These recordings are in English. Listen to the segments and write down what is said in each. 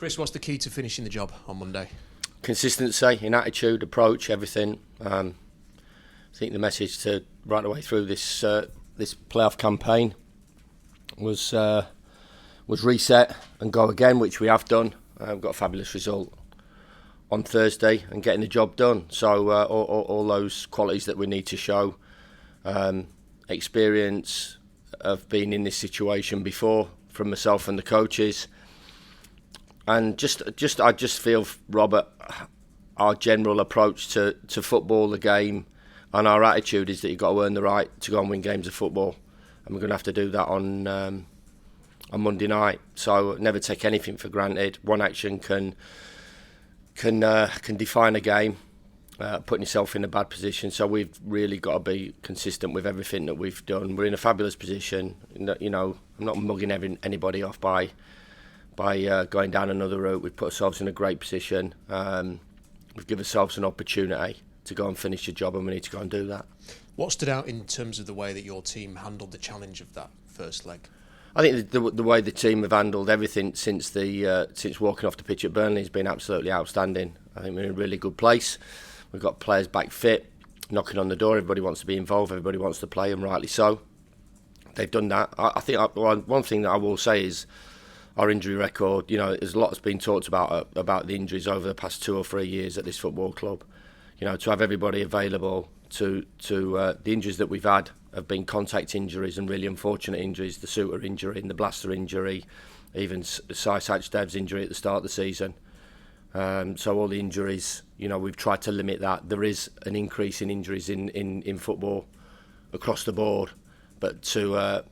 Chris, what's the key to finishing the job on Monday? Consistency in attitude, approach, everything. I think the message to right the way through this playoff campaign was reset and go again, which we have done. We've got a fabulous result on Thursday and getting the job done. So all those qualities that we need to show, experience of being in this situation before from myself and the coaches, and I just feel, Robert, our general approach to football, the game, and our attitude is that you've got to earn the right to go and win games of football, and we're going to have to do that on Monday night. So never take anything for granted. One action can define a game, putting yourself in a bad position. So we've really got to be consistent with everything that we've done. We're in a fabulous position. You know, I'm not mugging anybody off by going down another route. We've put ourselves in a great position. We've given ourselves an opportunity to go and finish the job, and we need to go and do that. What stood out in terms of the way that your team handled the challenge of that first leg? I think the way the team have handled everything since walking off the pitch at Burnley has been absolutely outstanding. I think we're in a really good place. We've got players back fit, knocking on the door. Everybody wants to be involved. Everybody wants to play, and rightly so. They've done that. I think one thing that I will say is our injury record. You know, there's a lot that's been talked about the injuries over the past 2 or 3 years at this football club. You know, to have everybody available to the injuries that we've had have been contact injuries and really unfortunate injuries. The Suter injury and the Blaster injury, even Sai Sachdev's injury at the start of the season. So all the injuries, you know, we've tried to limit that. There is an increase in injuries in football across the board, but to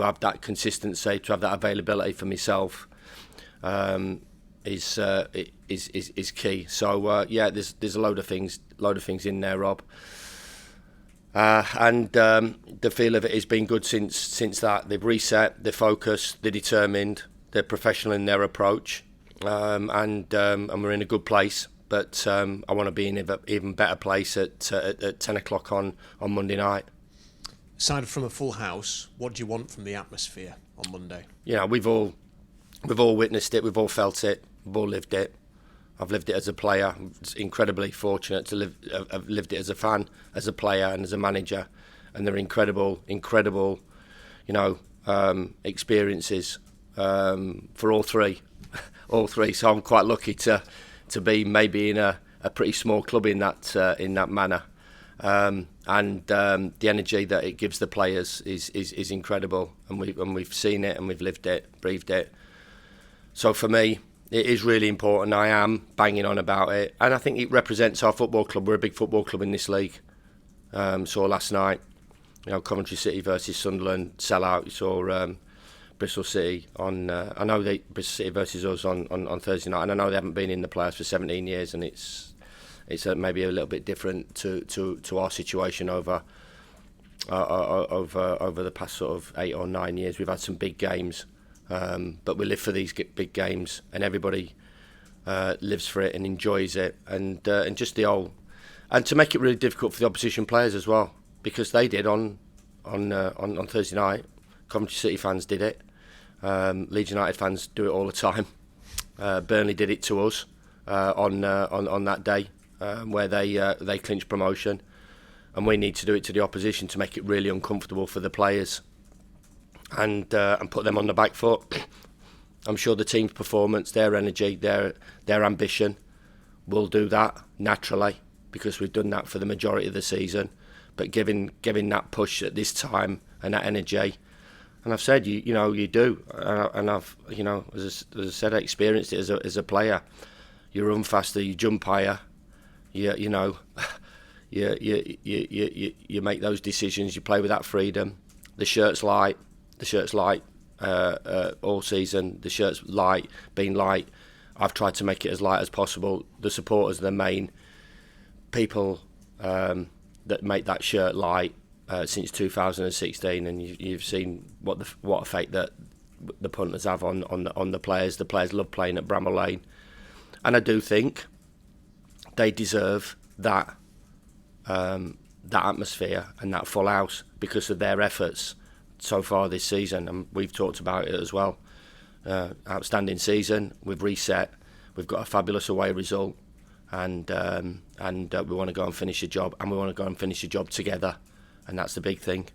have that consistency, to have that availability for myself, is key. So yeah, there's a load of things in there, Rob. And the feel of it has been good since that. They've reset, they're focused, they're determined, they're professional in their approach, and we're in a good place. But I want to be in an even better place at 10 o'clock on Monday night. Aside from a full house, what do you want from the atmosphere on Monday? You know, we've all witnessed it, we've all felt it, we've all lived it. I've lived it as a player. I'm incredibly fortunate to have lived it as a fan, as a player, and as a manager. And they're incredible, you know, experiences for all three. So I'm quite lucky to be maybe in a pretty small club in that manner. And the energy that it gives the players is incredible. And we've seen it, and we've lived it, breathed it. So for me, it is really important. I am banging on about it, and I think it represents our football club. We're a big football club in this league. Saw last night, you know, Coventry City versus Sunderland sellout. You saw Bristol City on. I know Bristol City versus us on Thursday night, and I know they haven't been in the playoffs for 17 years, and it's maybe a little bit different to our situation over the past sort of 8 or 9 years. We've had some big games. But we live for these big games, and everybody lives for it and enjoys it, and just and to make it really difficult for the opposition players as well, because they did on Thursday night. Coventry City fans did it. Leeds United fans do it all the time. Burnley did it to us on that day where they clinched promotion, and we need to do it to the opposition to make it really uncomfortable for the players. And put them on the back foot. I'm sure the team's performance, their energy, their ambition will do that naturally, because we've done that for the majority of the season. But giving that push at this time and that energy, and I've said you do, and I've as I said, I experienced it as a player. You run faster, you jump higher, you make those decisions, you play with that freedom. The shirt's light. All season. The shirt's light, being light. I've tried to make it as light as possible. The supporters are the main people that make that shirt light since 2016, and you've seen what effect that the punters have on the players. The players love playing at Bramall Lane, and I do think they deserve that atmosphere and that full house because of their efforts so far this season, and we've talked about it as well. outstanding season. We've reset. We've got a fabulous away result, and we want to go and finish the job, and we want to go and finish the job together, and that's the big thing.